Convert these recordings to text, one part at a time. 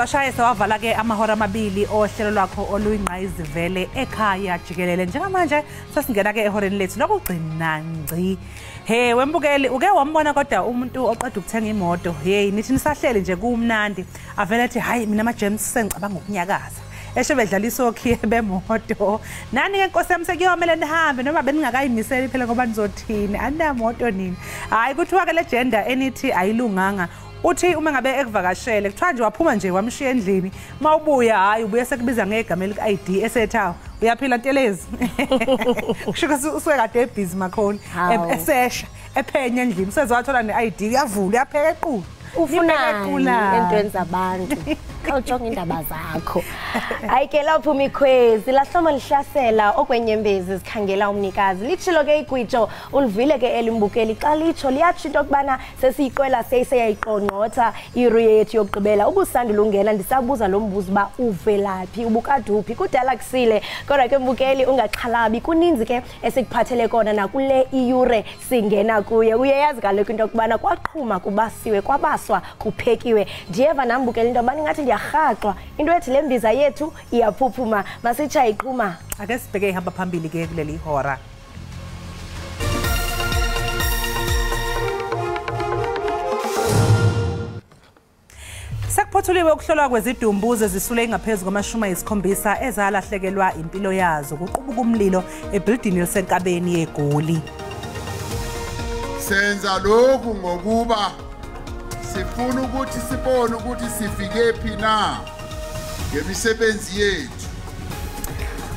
Siwashaye sawavala ke amahora amabili ohlelo lwakho oluyingqayizivele ekhaya jikelele njengamanje sasingena ke ehoreni lethu lokugcina ngci. Hey wembukeli uke wambona kodwa umuntu oqeda ukuthenga imoto hey nithi nisahleli nje kumnandi avela ethi hayi mina ama gems sengicabanga ukunyakaza eshe bedlala isokhi bemoto nani ke Nkosi yami sekuyomela nihambe noma beningakayimiseli phela ngoba nizothini anamoto nini hayi kuthiwa ke le gender enithi ayilunganga uthi uma ngabe ekuvakashele kuthiwa nje waphuma nje wamshiya endlini mawubuya hayi ubuye sekubiza ngegama eli-ID esethawo uyaphila ntelezi kusho usuke kade ebhizi makhoni esesha ephenya endlini usezwathola ne-ID uyavula uyapheka equlu ufunani entweni zabantu awujonga indaba zakho hayi ke lapho mikhwezi lahloma lihlasela okwenyembezi zikhangela umnikazi litshilo ke igwitsho ulivile ke elimbukeli xa litsho liyatsho into kubana sesiyiqwela seyiseyayiqonqotha iru yethu yokugqibela ubusandula ungena ndisabuza lo mbuzo ba uvelaphi ubukaduphi kudala kusile kodwa ke mbukeli ungaxhalabi kuninzi ke esikuphathele kona nakule iyure singena kuye uyayazi kaloku into kubana kwaqhuma kubasiwe kwabaswa kuphekiwe ndiyeva nambukeli into bani ngathi ndiyarhaxwa into ethi le mbiza yethu iyaphuphuma masitsha iqhuma ake sibheke ihamba phambili ke kuleli hora. Sekuphothulwe ukuhlolwa kwezidumbuzo ezisule ngaphezulu kwama-70 ezalahlekelwa impilo yazo kuqubuka umlilo ebuilding elisenkabeni yeGoli. Senza lokhu ngokuba sifuna ukuthi sibone ukuthi sifike phi na ngemisebenzi yethu.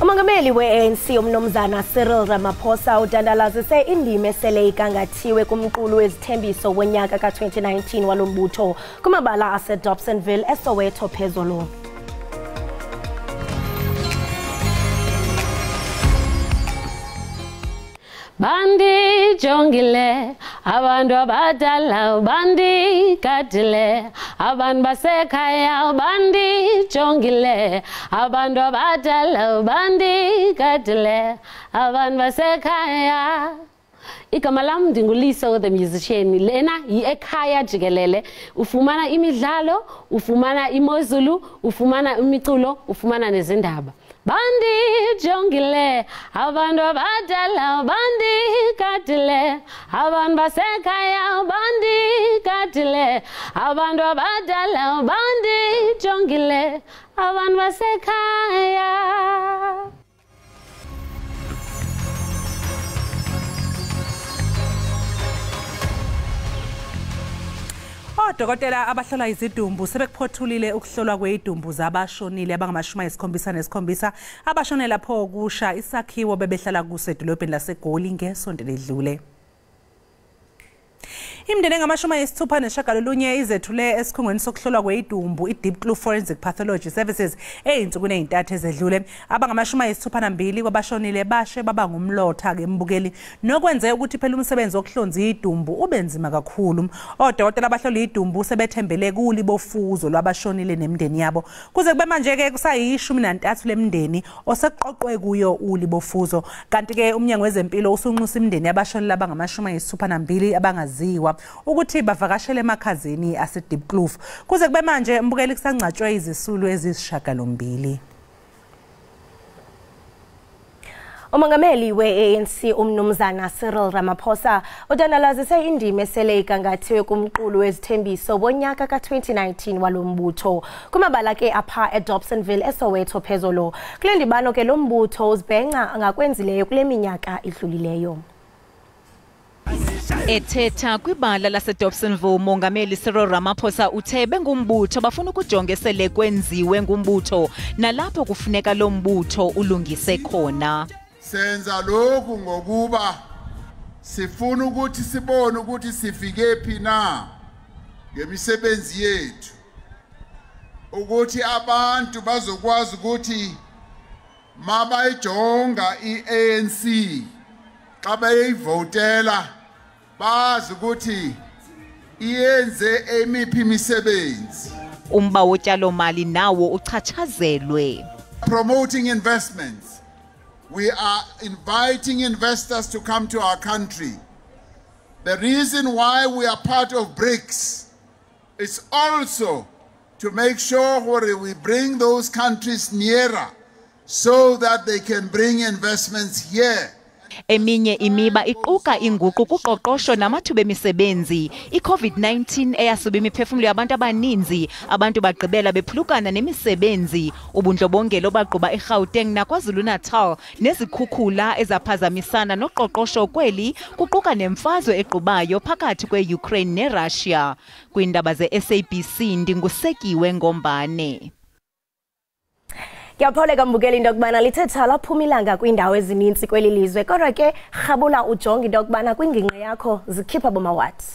Umongameli we-ANC umnomzana Cyril Ramaphosa udandalazise indima esele igangathiwe kumqulu wezithembiso wonyaka ka-2019 walombutho kumabala ase-Dobsonville eSoweto phezulu. Bandi jongile abantu abadala bandi kadile abantu basekhaya bandi jongile abantu abadala bandi kadile abantu basekhaya. Igama lami ndinguLiso the musician lena yi-Ekhaya Jikelele ufumana imidlalo ufumana imozulu ufumana imiculo ufumana nezindaba. Bandi jongile abantu abadala bandi kadile abantu basekhaya bandi kadile abantu abadala bandi jongile abantu basekhaya. Odokotela abahlola izidumbu sebekuphothulile ukuhlolwa kwezidumbu zabashonile abangama-77 abashone lapho kusha isakhiwo bebehlala kuso edolobheni laseGoli ngesonto ledlule. Imndeni engama-69 izethule esikhungweni sokuhlolwa kwezidumbu i-Deep Clue Forensic Pathology Services eyinsukwini ezintathu ezedlule. Abangama-62 kwabashonile bashe baba ngumlotha ke mbukeli nokwenze ukuthi phela umsebenzi wokuhlonza idumbu ube nzima kakhulu. Odokotela abahlola idumbu sebethembele kulibofuzo lwabashonile nemndeni yabo. Kuze kube manje ke kusayi-13 lemndeni oseqoqwe kuyo ulibofuzo. Kanti ke umnyango wezempilo usunxusa imndeni yabashonile abangama-62 abangaziwa ukuthi bavakashele emakhazini ase-Deep Kloof. Kuze kube manje mbukeli kusangcatshwe izisulu ezisishiyagalombili. Umongameli we-ANC umnomzana Cyril Ramaphosa udandalazise indima esele igangathiwe kumqulu wezithembiso wonyaka ka-2019 walombutho kumabala ke apha eDobsonville eSoweto phezulu. Kule ndibano ke lo mbutho uzibhenca ngakwenzileyo kule minyaka idlulileyo. Ethetha kwibala laseDobsonville umongameli Cyril Ramaphosa uthe bengumbutho bafuna ukujonga esele kwenziwe ngumbutho nalapho kufuneka lo mbutho ulungise khona. Senza lokhu ngokuba sifuna ukuthi sibone ukuthi sifike phi na ngemisebenzi yethu ukuthi abantu bazokwazi ukuthi mabayijonga i-ANC xa beyivotela bazi ukuthi iyenze emiphi imisebenzi. Umba wotyalo mali nawo uchatshazelwe. Promoting investments. We are inviting investors to come to our country. The reason why we are part of BRICS is also to make sure we bring those countries nearer so that they can bring investments here. Eminye imiba iquka inguqu kuqoqosho namathuba emisebenzi. I-COVID-19 eyasuba imiphefumulo yabantu abaninzi, abantu bagqibela bephulukana nemisebenzi. Ubundlobongela obaqhuba eGauteng naKwaZulu-Natal nezikhukhula ezaphazamisana noqoqosho kweli kuquka nemfazwe equbayo phakathi kwe-Ukraine neRussia. Kwindaba ze-SABC ndingusekiwe Ngombane. Ngiyapholeka mbukeli into yokubana lithetha laphuma ilanga kwindawo ezininzi kweli lizwe, kodwa ke rhabula ujonge into yokubana kwingingqi yakho zikhipha bomawati.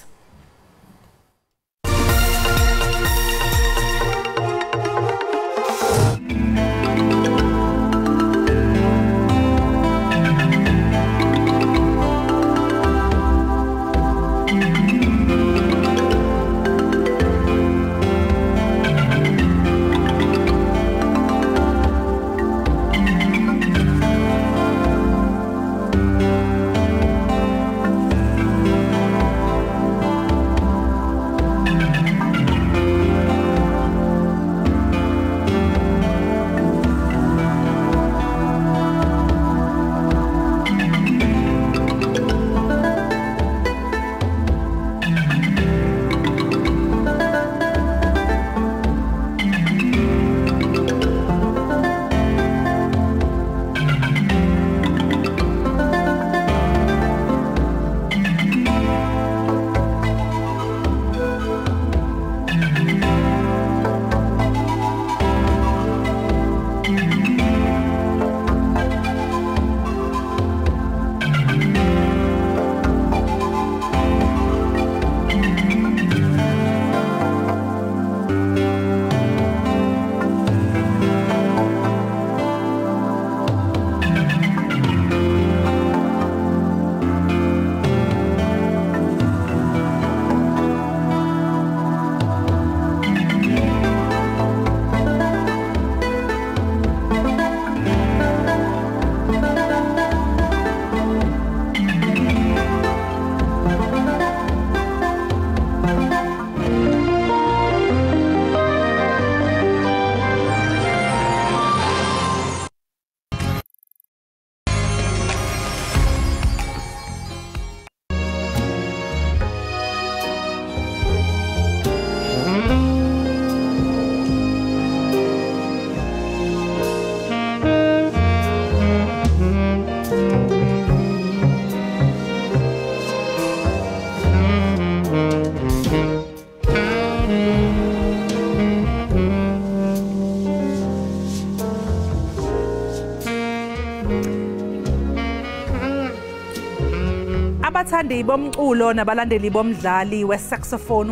Abathandi bomculo nabalandeli bomdlali we-saxophone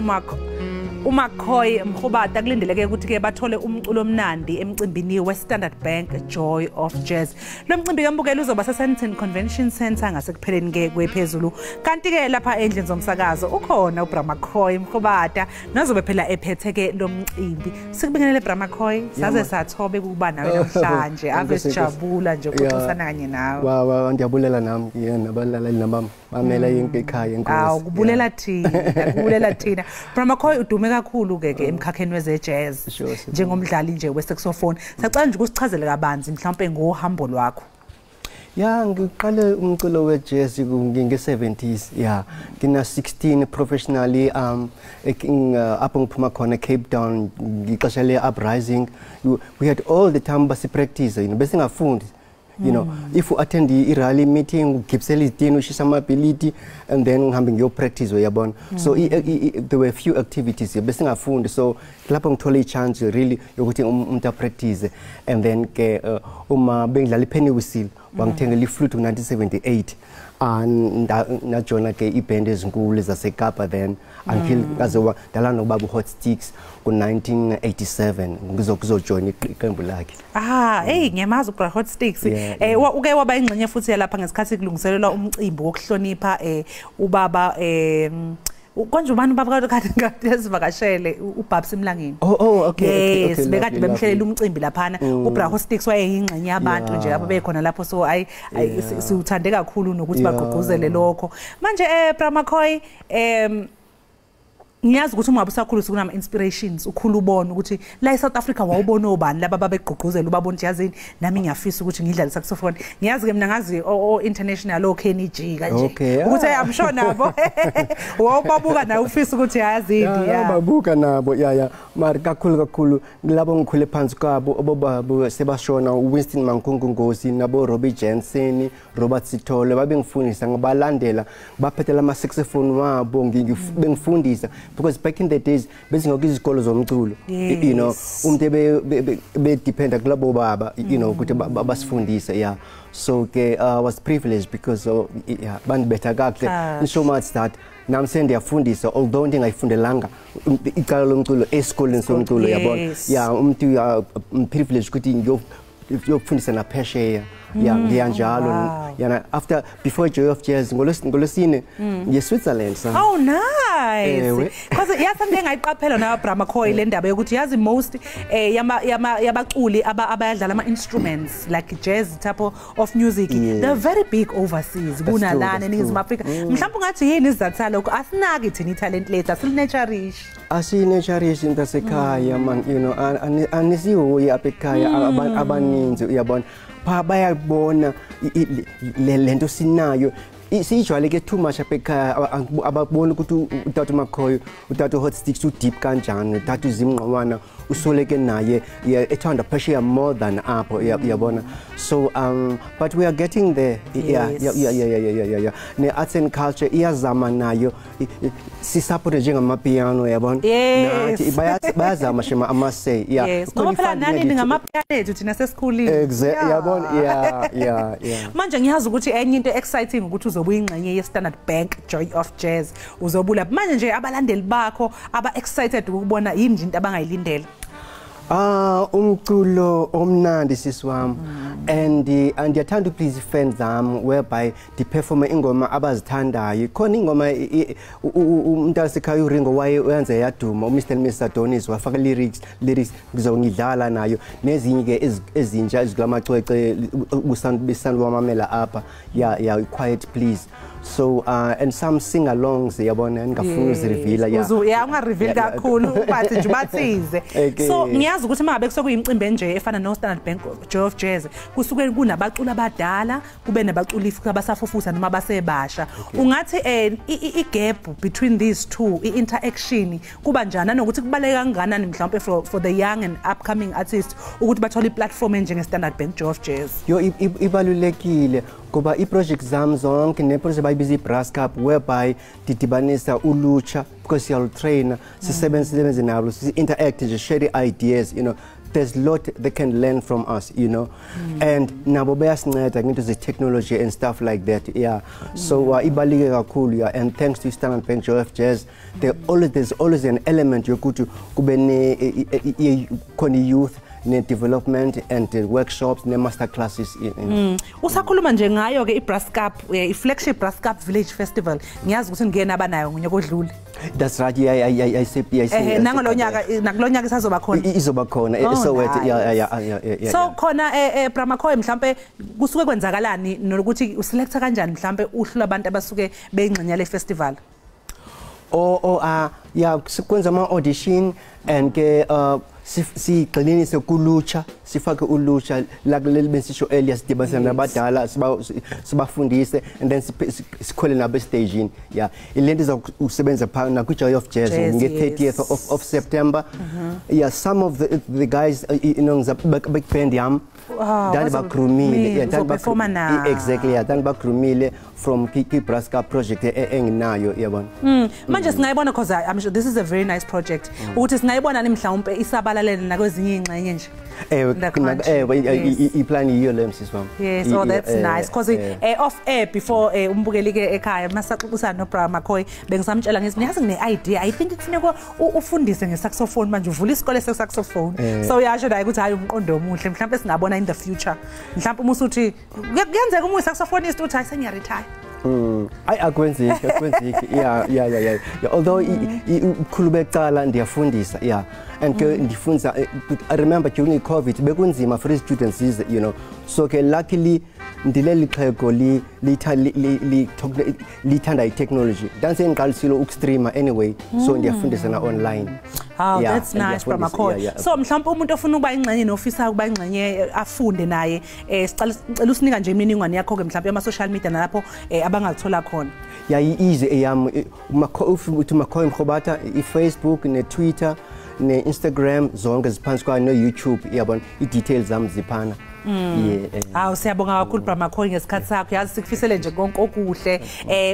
uMcCoy Mkhubata kulindeleke ukuthi ke bathole umculo omnandi emcimbini we-Standard Bank Joy of Jazz. Lo mcimbi kambukela uzoba se-Sandton Convention Center ngasekupheleni ke kwephezulu. Kanti ke lapha endlini zomsakazo ukhona uMcCoy Mkhubata nozobe phela ephethe ke lo mcimbi. Sikubingelele McCoy, saze sathobe ukuba nawe namhlanje. Ave sijabula nje ukuxoxisana kanye nawe. Wa ndiyabulela nami nabalaleli nabami. Mamela Ekhaya enkosi. Awu kubulela thina, kubulela thina. McCoy udume kakhulu ke emkhakheni weze-jazz njengomdlali nje we-saxophone. Sacela nje ukusichazele kabanzi mhlawumbe ngohambo lwakho. Ya ngiqale umculo we-jazz nge-70s. Ya ngina 16 professionally apho ngiphuma khona Cape Town ngixesha le-uprising. We had all the time basi practice bese ngafundi. You know, if you attend the rally meeting, gibseli tino ability, and then having your practice yabon. So there were a few activities. Best thing I found. So lapang totally chance really you're getting practice, and then being lali penny whistle. Wang tenga flute to 1978. And na join like ipendes school as a Kappa then until as a dalano babu hot sticks in 1987 ngizokuzo join iqembu lakhe. Hey ngiyamazi ukubra hot sticks. Uke waba ingxenye futhi lapha ngesikhathi kulungiselelwa umcimbi wokuhlonipha ubaba konje ubani ubaba kade esivakashele ubabs Mlangeni. Okay. Yes, bekade bemhlelela umcimbi laphana ubra hot sticks wayeyingxenye yabantu nje ababekhona lapho so siuthande kakhulu nokuthi bagqugquzele lokho. Manje McCoy ngiyazi ukuthi uma ubusakhulu kunama inspirations ukhulu ubona ukuthi la eSouth Africa wawubona obani laba babegqugquzela ubabona ukuthi yazini nami ngiyafisa ukuthi ngidlale saxophone ngiyazi ke mina ngazi o international o Kenny G kanje ukuthi I'm sure nabo wawubabuka nawe ufisa ukuthi yazini babuka nabo mara kakhulu labo ngikhule phansi kwabo obaba sebashona Winston Mankungu Ngosi nabo Robbie Jensen Robert Sithole babengifundisa ngabalandela baphethela ama saxophone wabo ngifundisa because back in the days besingoku izikolo zomculo you know umuntu be depend kulabo baba you know ukuthi basifundise so ke was privileged because bandibetha kahle so much that nami sendiyafundisa although ndingayifundelanga icala lomculo esikoleni somculo yabona umuntu privileged ukuthi ngiyofundisa na phesheya ngiyanjalo after before Joy of Jazz ngolosine ngeSwitzerland oh nice because yasambe ngayiqaphela na Brahma Khoi le ndaba yokuthi yazi most yabaculi abayadlala ama instruments like jazz type of music they're very big overseas kunalana eNingizimu Afrika mhlawumbe ngathi yini izathu lokho asinaki thina italent lethu asilnaturish asinaturish intasekhaya man you know anisiwe apha ekhaya abaninzi uyabona bayabona lento sinayo sijwayeleke too much apha ekhaya ababona ukuthi utata Makhoyo utata Hot Sticks u deep kanjani utata Zimngqawana usoleke naye ethanda phesheya more than apho yabona so but we are getting there ne arts and culture iyazama nayo si support njengamapiano yabona nathi bayazama shema amasay ngoba phela nani ngamapiano ethu thina sesikhulile exactly yabona manje ngiyazi ukuthi enye into exciting ukuthi uzobuya ingxenye ye Standard Bank Joy of Jazz uzobula manje nje abalandeli bakho aba excited ukubona yini nje into abangayilindela umculo omnandi sisiwami and yathanda please fans zami whereby the performer ingoma abazithandayo khona ingoma umntasekhaya uRingo waye uyenza yaduma uMr and Mrs Adonis wafaka lyrics ngizongidlala nayo nezinye ke ezintsha ezikamacwece usandubisana wamamela apha quiet please so and some sing alongs yabona ngafuna uzireveal unga reveal kakhulu but nje bathize so ngiyazi ukuthi mangabe kusokuyimicimbi enje efana no Standard Bank Joy of Jazz kusuke kunabaculi abadala kube nabaculi abasafufusa noma basebasha ungathi igap between these two iinteraction kuba njani nokuthi kubaleka kangakanani mhlawumbe for the young and upcoming artists ukuthi bathole iplatform njenge Standard Bank Joy of Jazz ibalulekile kuba iproject zami zonke neproject bayibiza Brass Cup whereby didibanisa ulutsha because you'll train sisebenze nabo interact nje share ideas you know there's a lot they can learn from us you know and nabo bayasinceda into ze technology and stuff like that so ibalike kakhulu and thanks to Standard Bank Joy of Jazz there's always an element yokuthi kube ne khona youth ne development and workshops ne master classes usakhuluma nje ngayo ke iBrass Cup iflagship Brass Cup Village Festival ngiyazi ukuthi ngeke nabanayo ngonyaka odlule that's right I nakulonyaka isazoba khona izoba khona so khona Brahma Khoi mhlambe kusuke kwenzakalani nokuthi uselecta kanjani mhlambe uhlu labantu abasuke beyingxenya le festival sikwenza ama audition and ke sigxininise kulutsha sifake ulutsha lakuleli besisho earlier sidibanisa nabadala sibafundise and then sikhole nabo stage ilento izokusebenza phana ku Joy of Jazz nge 30th of September some of the guys big band yam dan bakrumile exactly dan bakrumile from Kiki Brass Cup project enginayo yabona manje singayibona because I'm sure this is a very nice project ukuthi singayibona mhlawumbe isabalalele nakwezinye ingxenye nje iplan yiyo le msiswami yes that's nice because off air before umbukeli ke ekhaya masaxoxisana no Brahma Khoi bengisamtshela ngithi niyazi ngine idea I think kufuneka ufundise ngesaxophone manje uvula isikole sesaxophone so yasho la ukuthi hayi umqondo omuhle mhlawumbe singabona in the future mhlawumbe umusuthi kuyenzeka uma usaxophonist uthi hayi sengiya retire akwenzeki although ikhulube ecala ndiyafundisa and ndifunza I remember during COVID bekunzima for students you know so ke luckily ndileli xhego lithanda i-technology danse ngiqalisile ukustreama anyway so ndiyafundisana online. Oh, that's nice, Bra McCoy. So mhlawumbe umuntu ofuna ukuba ingxenye nofisa ukuba ingxenye afunde naye sicela usinika nje imininingwane yakho ke mhlawumbe ama social media nalapho abangathola khona. Yeah, easy eyam uthi McCoy Mkhobata i-Facebook ne-Twitter ne-Instagram zonke ziphansi kwa no-YouTube yabona i-details zami ziphana. Hawu siyabonga kakhulu Bra McCoy ngesikhathi sakho yazi sikufisele nje konke okuhle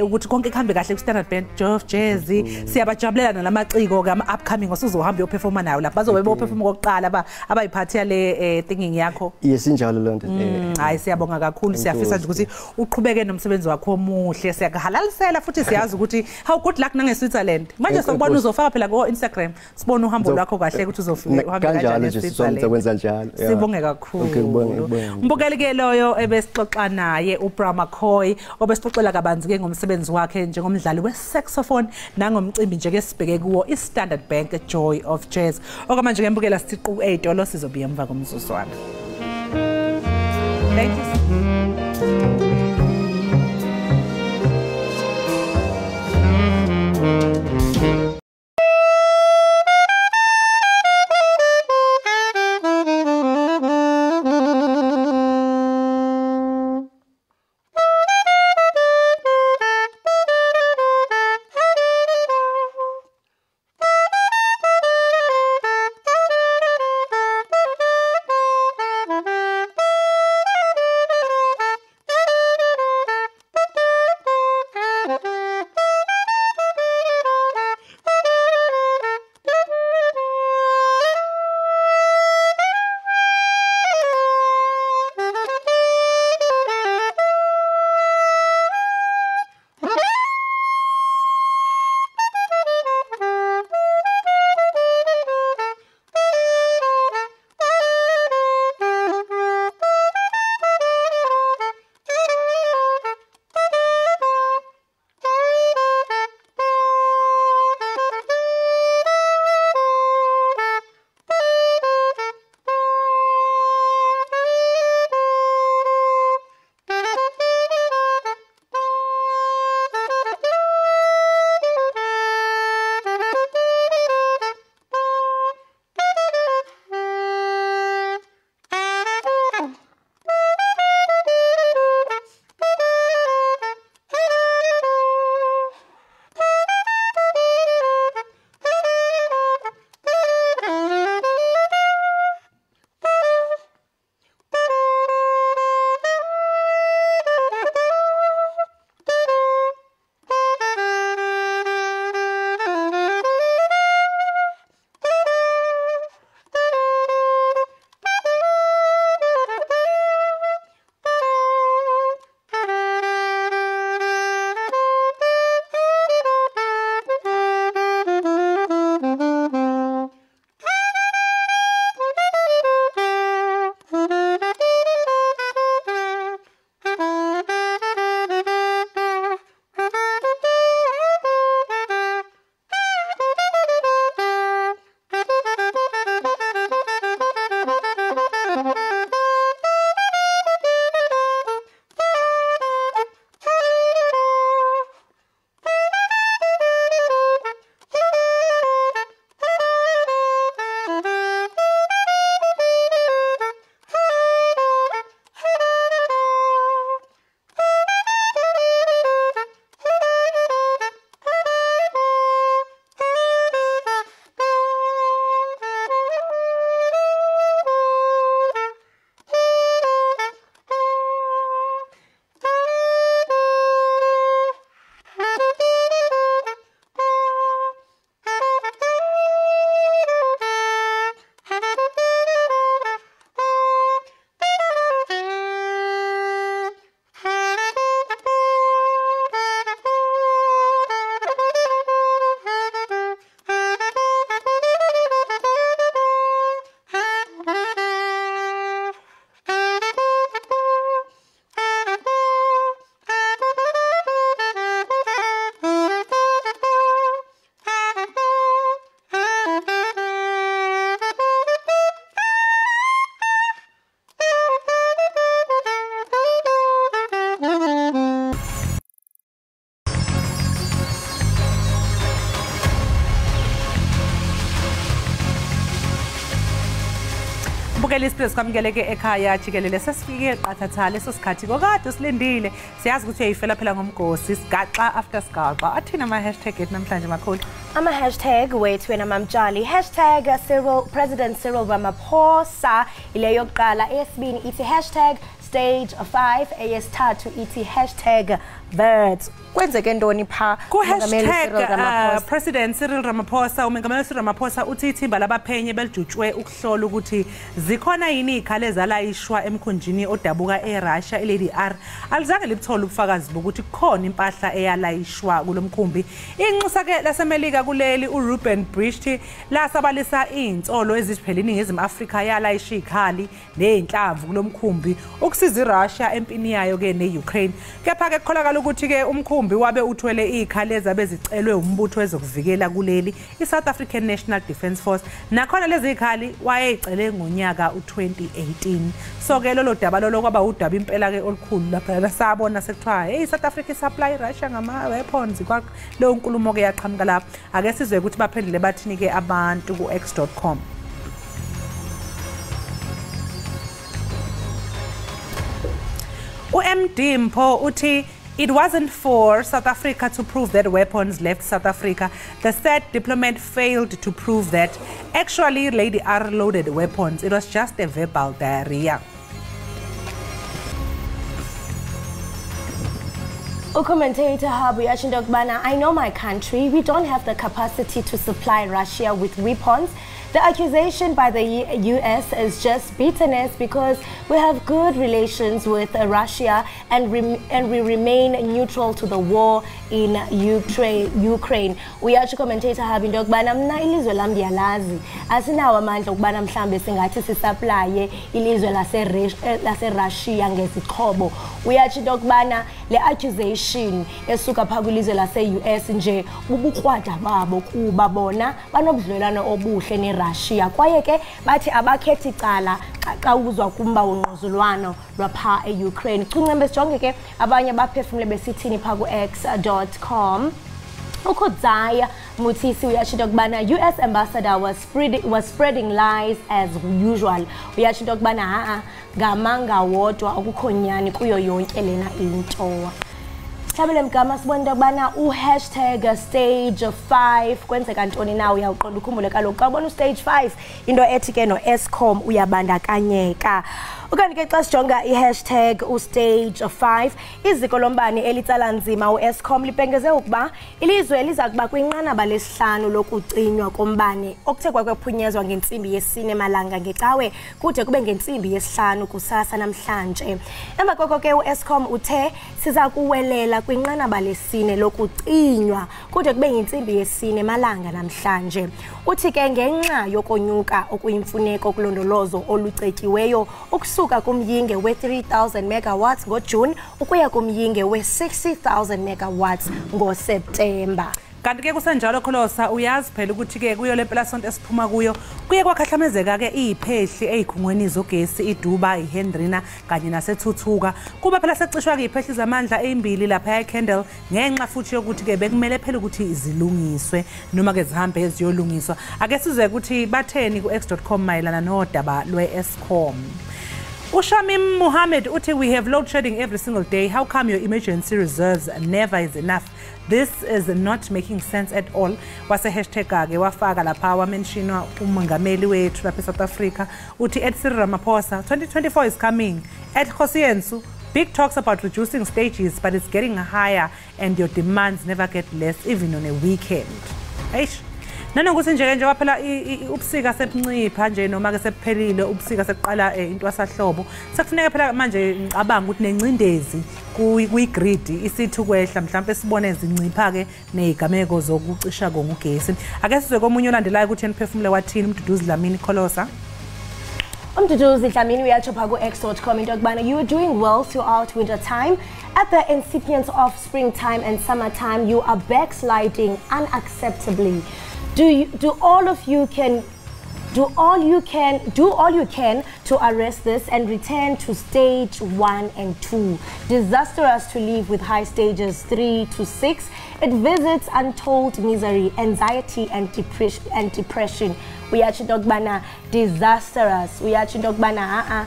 ukuthi konke kuhambe kahle ku Standard Bank of Jazz siyabajabulela nalamaciko ke upcoming osuzohamba uyoperforma nayo lapha bazobe boperforma kokuqala abayiphathi yale thinking yakho. Yes injalo lonto. Hayi siyabonga kakhulu siyafisa nje ukuthi uqhubeke nomsebenzi wakho omuhle siyakuhalalisela futhi siyazi ukuthi how good luck nange Switzerland manje sokubona uzofaka phela ko Instagram sibone uhambo lwakho kahle ukuthi uzofika uhambe kanjani eSwitzerland. Kwenza njalo. Sibonge kakhulu. Mbukeli ke loyo ebesixoxa naye uBra McCoy obesixoxela kabanzi ke ngomsebenzi wakhe njengomdlali we-saxophone nangomcimbi nje ke sibheke kuwo iStandard Bank Joy of Jazz. Okwamanje ke mbukela sithiqu 8 lo sizobuya emva komzuzwana. Thank you. Mbukeli isipilesi kwamukele ke ekhaya Jikelele sesifike qathatha leso sikhathi kokade silindile siyazi ukuthi uyayifela phela ngomgosi sigaxa after sigaxa athina ama hashtag ethi namhlanje makhulu ama hashtag wethu wena mamtshali President Cyril Ramaphosa ile yokuqala eyesibini ithi hashtag stage 5 eyesithathu ithi hashtag birds kwenzeke ntoni pha ku hashtag President Cyril Ramaphosa umengameli Cyril Ramaphosa uthi ithimba labaphenye belijutshwe ukuhlola ukuthi zikhona yini ikhale zalayishwa emkhunjini odabuka eRussia eLady R alizange libuthola ubufakazi bokuthi kukhona impahla eyalayishwa kulomkhumbi inxusa ke lasemelika kuleli uRuben Bricht lasabalisa insolo eziphelini ngezim Africa yalayisha ikhali nezinhlamvu kulomkhumbi ukusiza iRussia empini yayo ke neUkraine kepha ke kukholakala ukuthi ke umkhumbi wabe uthwele ikhaleza bezicelwe umbutho wezokuvikela kuleli iSouth African National Defence Force nakhona lezi ikhali wayecele ngonyaka u2018 so ke lolo daba lolo kwaba udaba impela ke olukhulu lapha lasabona sekuthiwa hey South Africa supply Russia ngama weapons kwa leyo nkulumo ke yaqhamuka lapha ake sizwe ukuthi baphendule bathini ke abantu ku x.com uMD Mpho uthi it wasn't for South Africa to prove that weapons left South Africa. The said diplomat failed to prove that actually Lady R loaded weapons. It was just a verbal diarrhea. Commentator Habu Yachindokbana, I know my country, we don't have the capacity to supply Russia with weapons. The accusation by the US is just bitterness because we have good relations with Russia and we remain neutral to the war in Ukraine. Uyatsho commentator Habindok bana mna ilizwe lam ndiyalazi asinawo amandla ukubana mhlambe singathi sisupply ilizwe lase Russia ngezixhobo. Uyatsho into kubana le accusation esuka pha kwilizwe lase US nje bubukrwada babo kuba bona banobudlelwano obuhle ne Russia kwaye ke bathi abakhethi icala xa uzwa kumba ungquzulwano lwapha eUkraine. Kuncembe sijonge ke abanye abaphefumule besithini pha ku x.com. Ukudzaya Mutisi uyashinto kubana US ambassador was spreading lies as usual. Uyashinto kubana ngamanga wodwa ukukhonyani kuyo yonke lena into. Tabele mgama sibona ukubana hashtag stage 5 kwenzeka ntoni na uyaqonda ukhumbule kaloku xa ubona stage 5 into ethi ke no Eskom uyabandakanyeka. Ukanti ke xa sijonga hashtag stage 5 iziko lombane elitsala nzima uEskom lipengeze ukuba ilizwe liza kuba kwinqanaba lesihlanu lokucinywa kombane okuthe kwaphunyezwa ngentsimbi yesine malanga ngecawe kude kube ngentsimbi yesihlanu kusasa namhlanje. Emva koko ke uEskom uthe siza kuwelela kwinqanaba lesine lokucinywa kude kube ngentsimbi yesine malanga namhlanje. Uthi ke ngenxa yokonyuka okuyimfuneko kulondolozo olucetyiweyo ukusuka kumyinge we-3,000 megawatts ngoJune ukuya kumyinge we-60,000 megawatts ngoSeptemba. Kanti ke kusenjalo Kholosa uyazi phela ukuthi ke kuyo lempela sonto esiphuma kuyo kuye kwakhahlamezeka ke iziphehli ezikhungweni zogesi iDuba iHendrina kanye naseThuthuka kuba phela secishwa ke iziphehli zamandla ezimbili lapha eCandle ngenxa futhi yokuthi ke bekumele phela ukuthi izilungiswe noma ke zihambe eziyolungiswa ake sizwe ukuthi batheni ku x.com mayelana nodaba lweEskom. Ushamim Mohammed uthi we have load shedding every single day. How come your emergency reserves never is enough? This is not making sense at all. Wase hashtag ake wafaka lapha wamentionwa umongameli wethu lapha eSouth Africa uthi at Cyril Ramaphosa 2024 is coming. At Khosiyensu big talks about reducing stages but it's getting higher and your demands never get less even on a weekend. Eish. Nanokuthi nje waphela ubusika sebuncipha nje noma ke sephelile ubusika seqala into asahlobo sekufuneka phela manje ngicabanga ukuthi nencindezi kuyigrid isithi ukwehla mhlawumbe sibone izincipha ke nezigameko zokucisha ngogesi ake sizwe komunye olandelayo ukuthi eniphefumule wathini umduduzi Dlamini Kholosa. Umduduzi Dlamini uyatsho pha ku x.com into kubana you are doing well throughout winter time. At the incipience of springtime and summertime you are backsliding unacceptably. Do all you can to to arrest this and return to stage 1 and 2. Disastrous to leave with high stages 3 to 6. It visits untold misery, anxiety and depression. Uyatsho into yokubana disastrous. Uyatsho into yokubana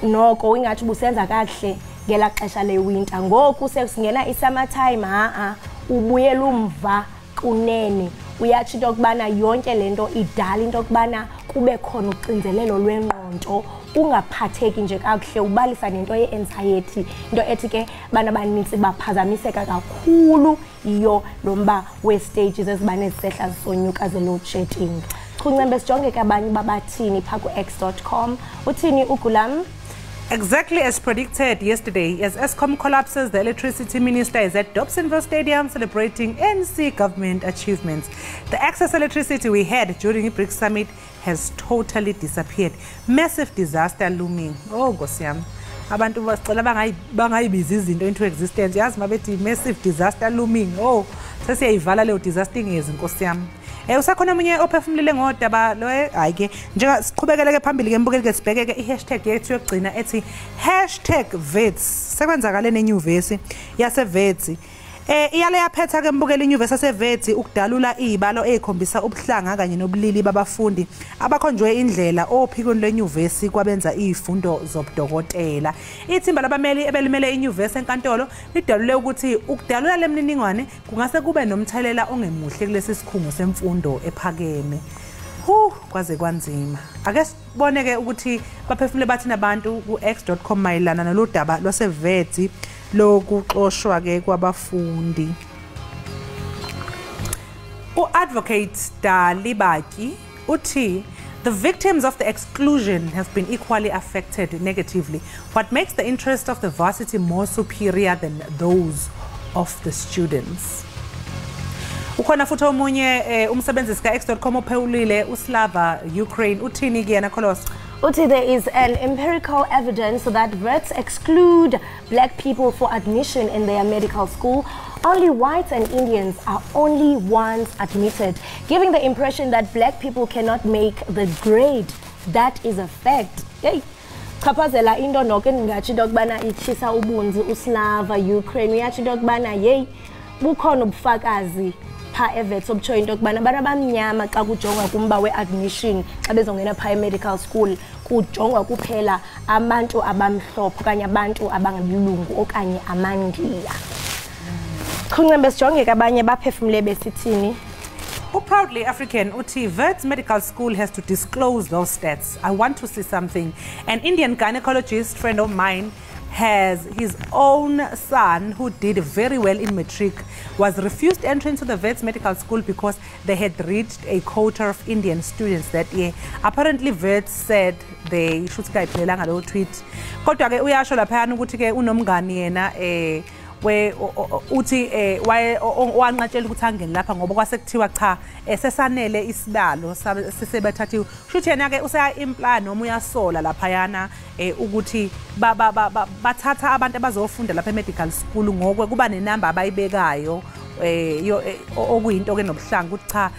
noko ingathi busenza kahle ngela xesha lewinter. Ngoku sesingena isummer time ubuyela umva kunene. Uyatsho into yokubana yonke lento idala into yokubana kube khona uxinzelelo lwengqondo, ungaphatheki nje kakuhle, ubalisa nento ye-anxiety, into ethi ke bana abaninzi baphazamiseka kakhulu iyo lomba we-stages ezibane zisehla zisonyuka ze-load shedding. Chuncembe sijonge ke abanye babathini pha ku-x.com. Uthini uGulam? Exactly as predicted yesterday, as Eskom collapses, the electricity minister is at Dobsonville Stadium celebrating NC government achievements. The excess electricity we had during the BRICS summit has totally disappeared. Massive disaster looming. Oh, Gosiam. Abantu basicela bangayibiza izinto into existence. Yazi mabethi massive disaster looming. Oh, sesiyayivala leyo disaster ngezi Nkosi yami. Usakhona umunye ophefumulile ngodaba lo hayi ke njenga siqhubekele ke phambili ke mbukeli ke sibheke ke i-hashtag yethu yokugcina ethi #vets. Sekwenzakale nenyuvesi yaseVets. Iyale yaphetha ke mbukeli inyuvesi yaseVets ukudalula izibalo ezikhombisa ubuhlanga kanye nobulili babafundi abakhonjwe indlela ophikweni lenyuvesi kwabenza izifundo zobudokotela. Ithimba labameli ebelimele inyuvesi enkantolo lidalule ukuthi ukudalula lemniningwane kungase kube nomthelela ongemuhle kulesi sikhungo semfundo ephakeme. Kwaze kwanzima. Ake sibone ke ukuthi baphefumule bathi nabantu ku-x.com mayelana nalodaba lwaseVets lokuxoshwa ke kwabafundi. U-advocate Dalibaki uthi the victims of the exclusion have been equally affected negatively. What makes the interest of the varsity more superior than those of the students? Ukhona futhi omunye umsebenzisi ka-x.com ophewulile uSlava Ukraine uthini kuyena Kholos? There is an empirical evidence that vets exclude black people for admission in their medical school. Only whites and Indians are only ones admitted, giving the impression that black people cannot make the grade. That is a fact. Hey. Chaphazela into noko engathi into yokubana itshisa ubunzi uSlava Ukraine uyathi into yokubana hey bukhona ubufakazi pha evets obtsho into yokubana abantu abamnyama xa kujongwa kumba we-admission xa bezongena pha e-medical school kujongwa kuphela abantu abamhlophe okanye abantu abangabilungu okanye amandiya. Chuncembe sijonge ke abanye baphefumule besithini. Proudly African, Uti Vets Medical School has to disclose those stats. I want to see something. An Indian gynecologist friend of mine has his own son who did very well in matric, was refused entry into the Vets Medical School because they had reached a quota of Indian students that year. Apparently Vets said they should skayiphelanga lo tweet. Kodwa ke uyasho lapha ukuthi ke unomngani yena we uthi wanqatshela ukuthi angene lapha ngoba kwasekuthiwa cha sesanele isibalo sisebathathiwe shuthi yena ke usaya implant noma uyasola lapha yana ukuthi bathatha abantu abazofunda lapha e-medical school ngokwe kuba nenamba abayibekayo okuyinto ke nobuhlanga ukuthi cha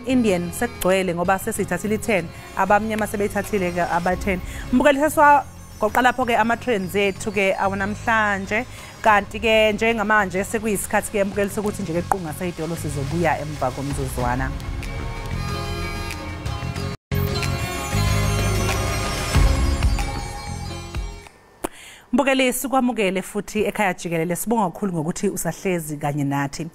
Indian sekugcwele ngoba sesithathile 10 abamnyama sebeyithathile ke aba10 mbukeli seswa goqala lapho ke ama trends ethu ke awonamhlanje kanti ke njengamanje sekuyisikhathi ke mbukeli sokuthi nje ke qunga sayidolo sizobuya emva komzuzwana. Mbukeli sikwamukele futhi ekhaya Jikelele sibonga kakhulu ngokuthi usahlezi kanye nathi.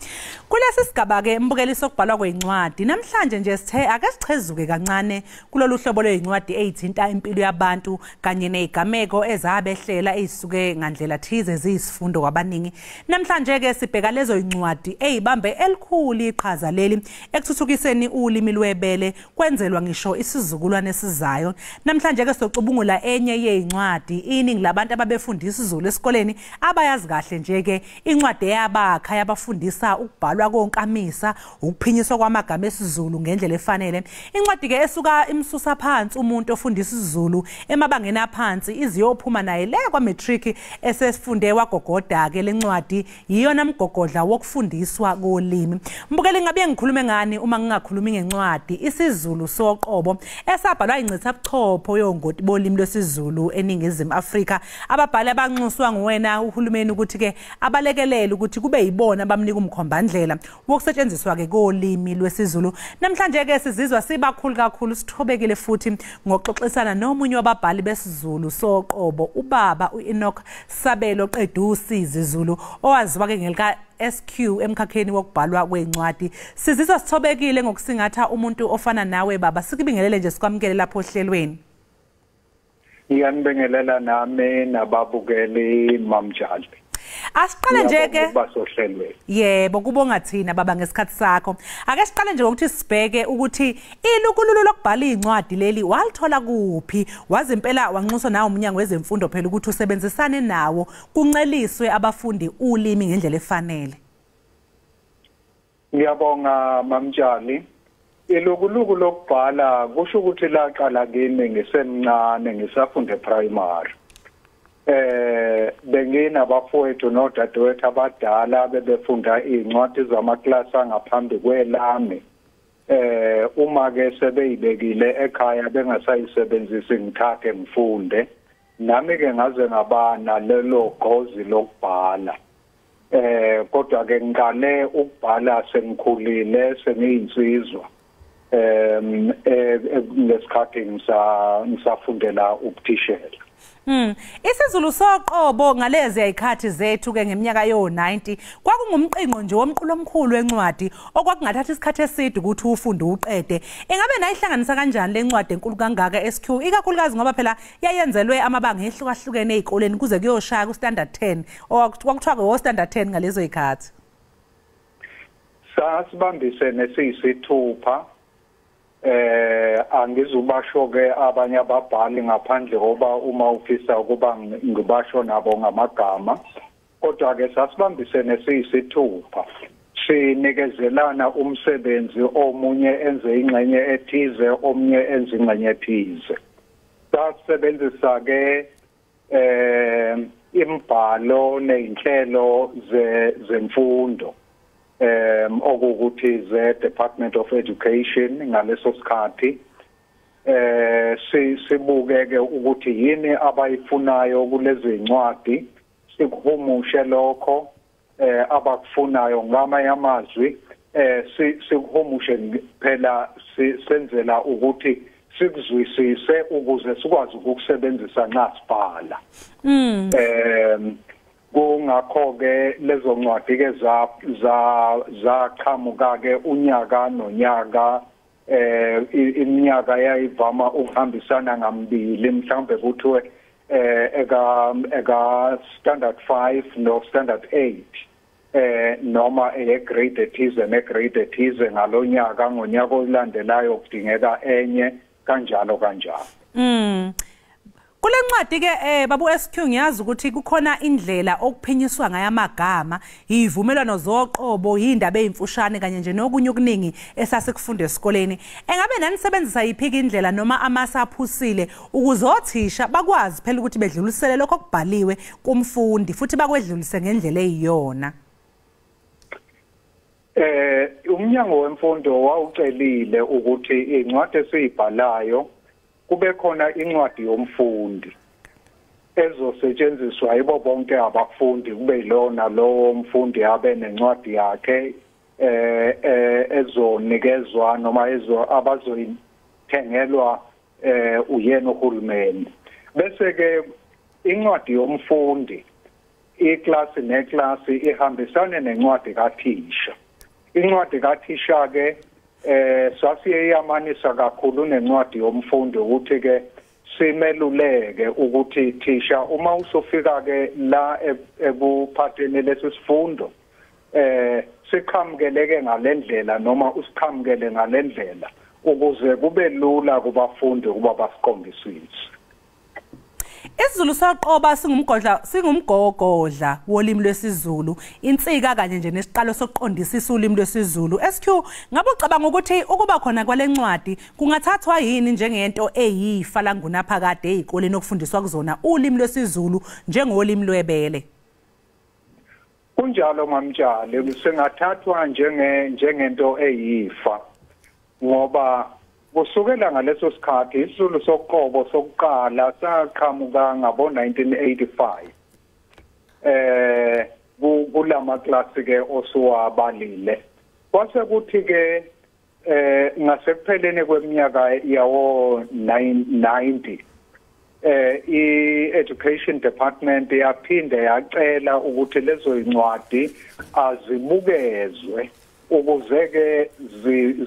Kulesi sigaba ke mbukeli sokubhalwa kwezincwadi namhlanje nje sithe ake sichezuke kancane kulolu hlobo lwezincwadi ezithinta impilo yabantu kanye nezigameko ezabehlela ezisuke ngandlela thize ziyisifundo kwabaningi. Namhlanje ke sibheka lezo zincwadi ezibambe elikhulu iqhaza leli ekuthuthukiseni ulimi lwebele kwenzelwa ngisho isizukulwane esizayo. Namhlanje ke socubungula enye yezincwadi iningi labantu ababefunda abafundisa isiZulu esikoleni abayazi kahle nje ke incwadi yabakha yabafundisa ukubhalwa konkamisa ukuphinyiswa kwamagama esiZulu ngendlela efanele. Incwadi ke esuka imsusa phansi umuntu ofundisa isiZulu emabangeni aphansi iziyophuma naye le kwa matric esesifunde wagogoda ke lencwadi yiyona mgogodla wokufundiswa kolimi. Mbukeli ngabe ngikhulume ngani uma ngingakhulumi ngencwadi isiZulu soqobo esabhalwa incitha buchopho yongoti bolimi lwesiZulu eningizimu Afrika ababhali abanxuswa nguwena uhulumeni ukuthi ke abalekelele ukuthi kube yibona bamnika umkhombandlela wokusetshenziswa ke kolimi lwesiZulu. Namhlanje ke sizizwa sibakhulu kakhulu sithobekile futhi ngokuxoxisana nomunye wababhali besiZulu soqobo ubaba uEnoch Sabelo qeda usizi Zulu owaziwa ke ngelika SQ emkhakheni wokubhalwa kwencwadi. Sizizwa sithobekile ngokusingatha umuntu ofana nawe baba. Sikubingelele nje sikwamukele lapho ohlelweni. Ngiyanibingelela nami nababukeli mamjali. Asiqale nje ke basohlelweni. Yebo kubonga thina baba ngesikhathi sakho. Ake siqale nje ukuthi sibheke ukuthi ilukululo lokubhala incwadi leli walithola kuphi? Wazi impela wanxuswa nawo umnyango wezemfundo phela ukuthi usebenzisane nawo kunceliswe abafundi ulimi ngendlela efanele. Ngiyabonga mamjali. Ilukululo lokubhala kusho ukuthi laqala kimi ngisemncane ngisafunde primary. Benginabafowethu nodadewethu abadala bebefunda incwadi zamaklasi angaphambi kwelami. Uma ke sebeyibekile ekhaya bengasayisebenzisi ngithathe ngifunde. Nami ke ngaze ngabana lelo gozi lokubhala. Kodwa ke ngiqale ukubhala sengikhulile sengiyinsizwa. Lesikhathi ngisafundela ukuthishela. IsiZulu soqobo ngalezi ayikhathi zethu ke ngeminyaka yo90 kwakungumqinqo nje womqulo omkhulu wencwadi okwakungathatha isikhathi eside ukuthi ufunde uqede. Engabe nayihlanganisa kanjani lencwadi enkulu kangaka SQ ikakhulukazi ngoba phela yayenzelwe amabanga ehlukahlukene ezikoleni kuze kuyoshaya ku standard 10 okwakuthiwa ke standard 10 ngalezo izikhathi. Sasibambisene siyisithupha. Angizubasho ke abanye ababhali ngaphandle ngoba uma ufisa ukuba ngibasho nabo ngamagama kodwa ke sasibambisene siyisithupha sinikezelana umsebenzi omunye enze ingxenye ethize omunye enze ingxenye ethize. Sasebenzisa ke imbhalo nezinhlelo zemfundo okuthi ze Department of Education ngaleso sikhathi sibukeke ukuthi yini abayifunayo kulezi incwadi sikuhumushe lokho abakufunayo ngama yamazwi sikuhumushe phela senzela ukuthi sikuzwisise ukuze sikwazi ukusebenzisa nxa sibhala. Kungakho ke lezo ncwadi ke zaqhamuka ke unyaka nonyaka iminyaka yayivama ukuhambisana ngambili mhlawumbe kuthiwe eka standard 5 no standard 8 noma grade ethize negrade ethize ngalonyaka ngonyaka olandelayo kudingeka enye kanjalo. Kule ncwadi ke babu SQ ngiyazi ukuthi kukhona indlela okuphinyiswa ngayo amagama, izivumelwano zoqobo, indaba ezimfushane kanye nje nokunye okuningi esasikufunde esikoleni. Engabe nanisebenzisa yiphika indlela noma amasaphusile ukuze othisha bakwazi phela ukuthi bedlulisele lokho okubhaliwe kumfundi futhi bakwedlulise ngendlela eyiyona? Umnyango wemfundo wawucelile ukuthi incwadi esiyibhalayo kube khona incwadi yomfundi ezosetshenziswa yibo bonke abafundi kube yilona lo mfundi abe nencwadi yakhe ezonikezwa noma abazoyithengelwa uyena uhulumeni. Bese ke incwadi yomfundi iklasi neklasi ihambisane nencwadi kathisha. Incwadi kathisha ke sasiyamanisa kakhulu nencwadi yomfundi ukuthi ke simeluleke ukuthi thisha uma usofika ke la ekuphatheni lesisifundo siqhamukeleke ngalendlela noma usiqhamukele ngalendlela ukuze kube lula kubafundi ukuba basiqondisise. isiZulu saqoba singumgogodla wolimi lwesiZulu insika kanye nje nesiqalo sokuqondisisa ulimi lwesiZulu. SQ ngabe ucabanga ukuthi ukuba khona kwalencwadi kungathathwa yini njengento eyifa la ngunaphakade ezikoleni okufundiswa kuzona ulimi lwesiZulu njengolimi lwebele? Kunjalo mamtshali singathathwa njengento eyifa ngoba kusukela ngaleso sikhathi isiZulu soqobo sokuqala saqhamuka ngabo 1985 kulama klasi ke osuwabalile kwase kuthi ke ngasekupheleni kweminyaka yawo 90 i-Education Department yaphinde yacela ukuthi lezo incwadi azibukezwe ukuze ke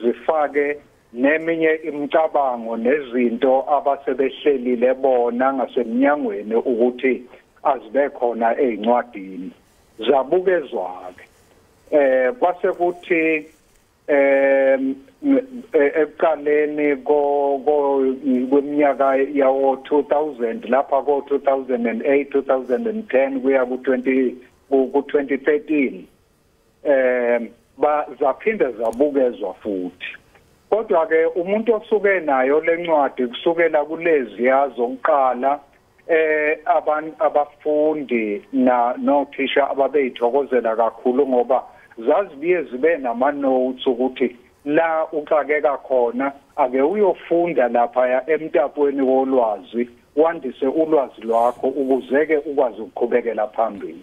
zifake neminye imicabango nezinto abasebehlelile bona ngasemnyangweni ukuthi azibe khona ezincwadini zabukezwa-ke kwase kuthi ekuqaleni kweminyaka yawo 2000 lapha ko 2008 2010 kuya ku 2013 zaphinde zabukezwa futhi. Kodwa ke umuntu osuke nayo lencwadi kusukela kulezi yazokuqala abafundi nothisha ababeyithokozela kakhulu ngoba zazibiye zibe nama notes ukuthi la uxakeka khona ake uyofunda lapha emtapweni wolwazi wandise ulwazi lwakho ukuze ke ukwazi ukuqhubekela phambili.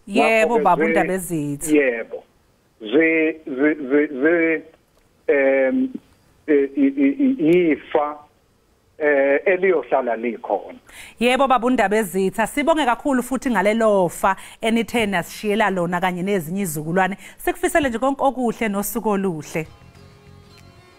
Yebo baba uNdaba ezithi. Yebo. Ifa eliyohlala likhona. Yebo baba uNdaba ezithi sibonge kakhulu futhi ngalelofa enithena sishiyela lona kanye nezinye izizukulwane sikufisele nje konke okuhle nosuku oluhle.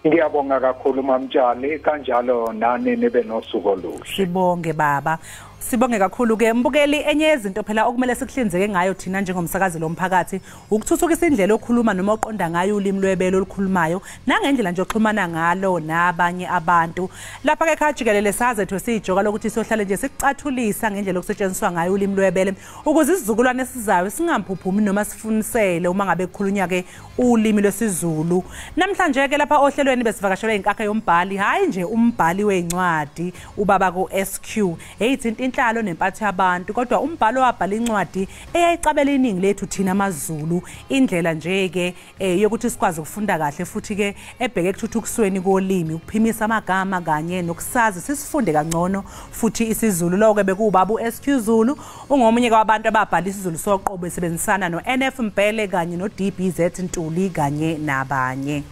Ngiyabonga kakhulu mamtshali kanjalo nani nibe nosuku oluhle. Sibonge baba. Sibonge kakhulu ke mbukeli enye izinto phela okumele sikuhlinzeke ngayo thina njengomsakazi lomphakathi ukuthuthukisa indlela okhuluma noma oqonda ngayo ulimi lwebele olukhulumayo nangendlela nje oxhumana ngalo nabanye abantu. Lapha ke Ekhaya Jikelele sazethu sijoka lokuthi sohlale nje sikucathulisa ngendlela okusetshenziswa ngayo ulimi lwebele ukuze isizukulwane esizayo singamphuphumi noma sifunisele uma ngabe kukhulunywa ke ulimi lwesiZulu. Namhlanje ke lapha ohlelweni besivakashelwe inkakha yombhali hayi nje umbhali weincwadi ubaba ko SQ eyithinta inhlalo nempatho yabantu kodwa umbhalo wabhala incwadi eyayicabela iningi lethu thina amaZulu indlela nje ke yokuthi sikwazi ukufunda kahle futhi ke ebheke ekuthuthukisweni kolimi ukuphimisa amagama kanye nokusazi sisifunde kangcono futhi isiZulu lo ke bekubaba SQ Zulu ungomunye kwabantu ababhala isiZulu soqobo besebenzisana noNF Mpele kanye noDBZ Ntuli kanye nabanye.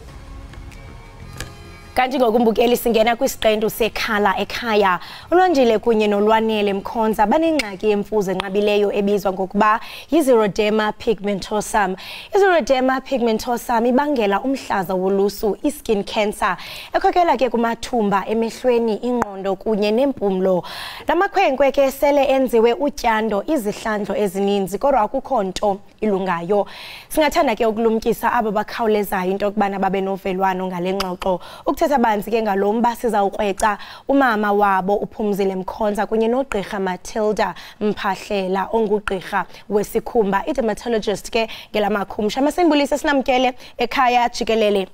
Kanti ngokumbukeli singena kwisiqendu sekhala ekhaya uLwandile kunye noLwanele Mkhonza banengxaki yemfuzo enqabileyo ebizwa ngokuba yi-xeroderma pigmentosum. I-xeroderma pigmentosum ibangela umhlaza wolusu, i-skin cancer, ekhokela ke kumathumba emehlweni, ingqondo kunye nempumlo. Lamakhwenkwe ke sele enziwe utyando izihlandlo ezininzi kodwa akukho nto ilungayo. Singathanda ke ukulumkisa aba bakhawulezayo into okubana babe novelwano ngale ngxoxo. Ukuthetha banzi ke ngalomba siza ukweca umama wabo uPhumzile Mkhonza kunye noGqirha Matilda Mphahlela ongugqirha wesikhumba i-dermatologist ke ngelamakhumsha. Masimbulise sinamkele Ekhaya Jikelele.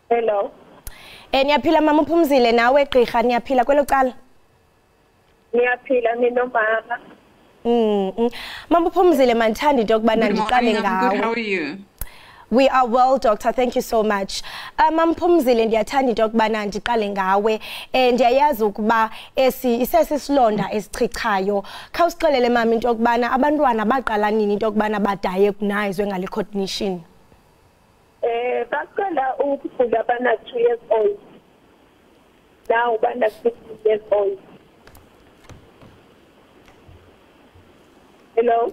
Hello. Niyaphila mama uPhumzile nawe gqirha niyaphila kwelo cala? Niyaphila ninomama. Mama uPhumzile mandithanda into okubana ndiqale ngawe. How are you? We are well, doctor. Thank you so much. Mama Phumzile ndiyathanda into okubana ndiqale ngawe. Ndiyayazi ukuba isesisilonda esichichayo. Khawusixelele mama into okubana abantwana baqala nini into okubana badiagnoswe ngale condition? Baqala ukufunda bana 2 years old. Now bana 6 years old. Hello?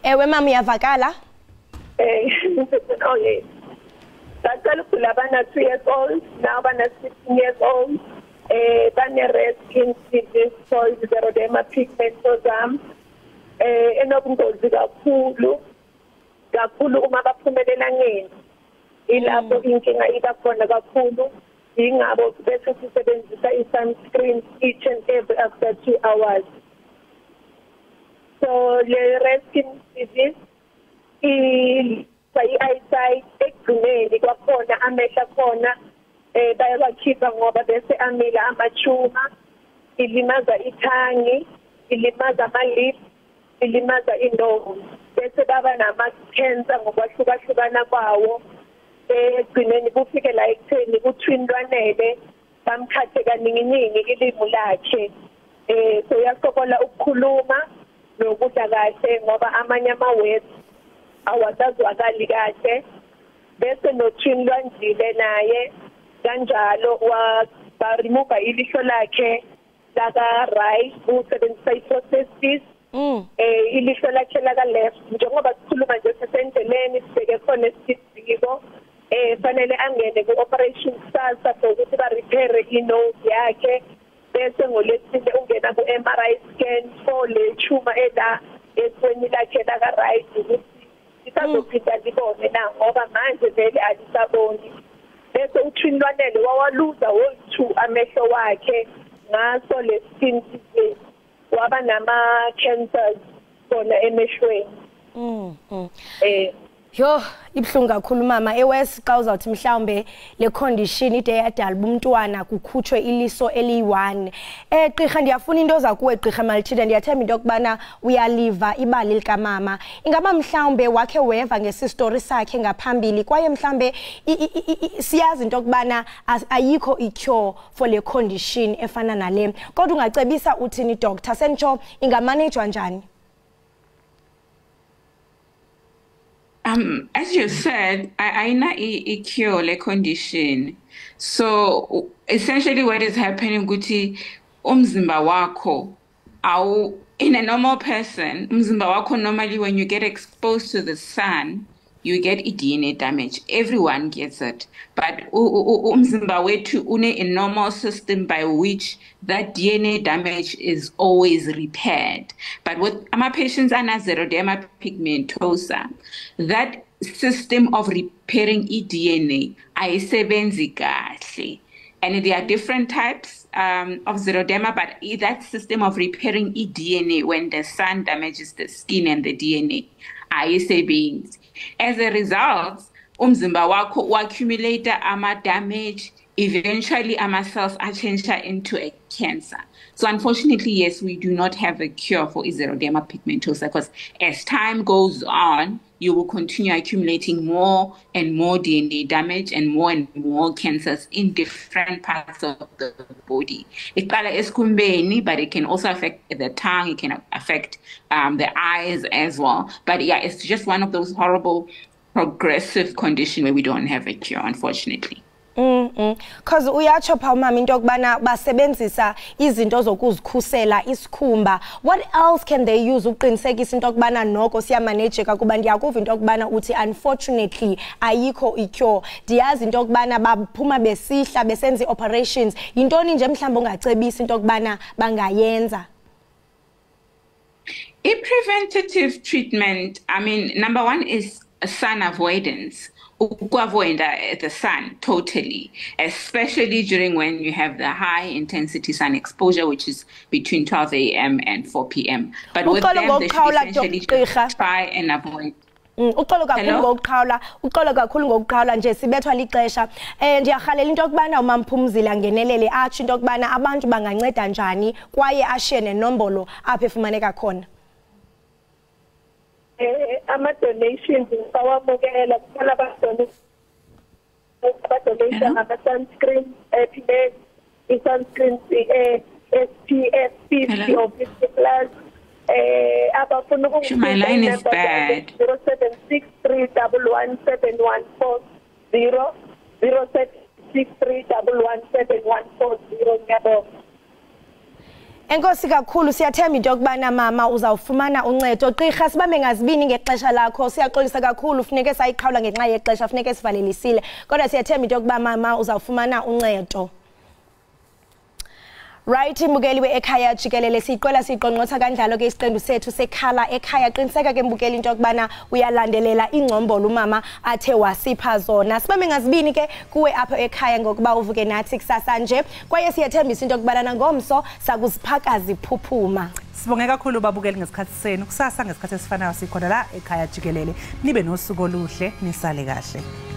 Ewe mama uyavakala? Oh yes. Baqala ukufunda bana 2 years old. Now bana 16 years old. Bane-red skin disease called xeroderma pigmentosum. Enobungozi kakhulu uma baphumelela ngeni. Ilapho inkinga iba khona kakhulu. ingabo bese sisebenzisa i-sunscreen each and every after 2 hours. So le skin disease i-eyesight ekugcineni kwakhona amehla khona bayabakhipha ngoba bese amila amachuma, ilimaza ithangi, ilimaza ama-lips, ilimaza inose, bese baba nama-cancer ngokwahlukahlukana kwawo. Ekugcineni kufike la ekutheni kuthwindwanele bamkhathe kaninginingi ilimi lakhe. So uyasokola ukukhuluma nokudla kahle ngoba amanye ama-words awasazwakali kahle. Bese nothwindwanjile naye kanjalo ba-remove ilihlo lakhe laka-right usebenzisa i-prosthesis. Ilihlo lakhe laka-left njengoba sikhuluma nje sisendleleni sibheke khona esibhiko fanele angene ku-operation kusasa for ukuthi ba-repair inose yakhe. Bese ngolesine ungena ku-MRI scan for le tumor ela esweni lakhe laka-right ukuthi isazophinda libone na ngoba manje vele alisaboni. Bese uthwindwanele wawaluza wolu-2 amehlo wakhe ngaso le skin disease waba nama-cancers khona emehlweni. Yo ibhlungu kakhulu mama ewes xa uzawuthi mhlawumbe le condition ide yadala umntwana kukhutshwe iliso eli1. Gqirha ndiyafuna into za kuwe Gqirha Malithile, ndiyathemba into kubana uyaliva ibali lika mama. Ingaba mhlawumbe wakhe weva ngesistory sakhe ngaphambili kwaye mhlawumbe siyazi into kubana ayikho i-cure for le condition efana nale. Kodwa ungacebisa uthini doctor sentsho ingamanejwa njani? As you said, I know a cure le condition. So essentially, what is happening, Guti, umzimba wako, in a normal person, umzimba wako normally when you get exposed to the sun, you get a DNA damage. Everyone gets it, but umzimba wetu une a normal system by which that DNA damage is always repaired. But with my patients are xeroderma pigmentosa, that system of repairing DNA ayisebenzi kahle. And there are different types of xeroderma, but that system of repairing DNA when the sun damages the skin and the DNA ayisebenzi. As a result, umzimba wako accumulate ama damage, eventually ama cells are changed into a cancer. So unfortunately, yes, we do not have a cure for xeroderma pigmentosa because as time goes on, you will continue accumulating more and more DNA damage and more cancers in different parts of the body. It eskumbeni, but it can also affect the tongue, it can affect the eyes as well. But yeah, it's just one of those horrible progressive conditions where we don't have a cure, unfortunately. Because uyatsho pha umama into yokubana basebenzisa izinto zokuzikhusela isikhumba. What else can they use uqinisekisa into yokubana noko siyamanejeka kuba ndiyakuva into yokubana uthi unfortunately ayikho i-cure. Ndiyazi into yokubana baphuma besihla besenza operations. Yintoni nje mhlawumbe ungacebisa into yokubana bangayenza? A preventative treatment, I mean, number one is sun avoidance. Avoid the sun totally, especially during when you have the high intensity sun exposure, which is between 12 a.m. and 4 p.m. But with them, they should essentially try and avoid. Uxolo kakhulu ngokuqala nje sibethwa lixesha ndiyarhalela into yokubana uMamphumzile angenelele atsho into yokubana abantu banganceda njani kwaye ashiye nenombolo apha efumaneka khona. Ama-donations bawamukela kuphela badonation ama-sunscreen i-sunscreen SPF 50 or 50 plus abafuna my line is bad. 0763117140 0763117140 ngiyabonga. Enkosi kakhulu siyathemba into yokubana mama uzawufumana uncedo. Gqirha sibambe ngazibini ngexesha lakho. Siyaxolisa kakhulu funeke sayiqhawula ngenxa yexesha funeke sivalelisile. Kodwa siyathemba into yokuba mama uzawufumana uncedo. Right, mbukeli we-Ekhaya Jikelele siqola siqonqotha kanjalo ke isiqembu sethu sekhala ekhaya qiniseka ke mbukeli into yokubana uyalandelela ingcombolo umama athe wasipha zona. Sibambe ngazibini ke kuwe apha ekhaya ngokuba uvuke nathi kusasa nje. Kwaye siyathembisa into yokubana nangomso sakuziphakazi phuphuma. Sibonge kakhulu babukeli ngesikhathi senu. Kusasa ngesikhathi esifanayo sikhona la ekhaya Jikelele. Nibe nosuku oluhle, nisale kahle.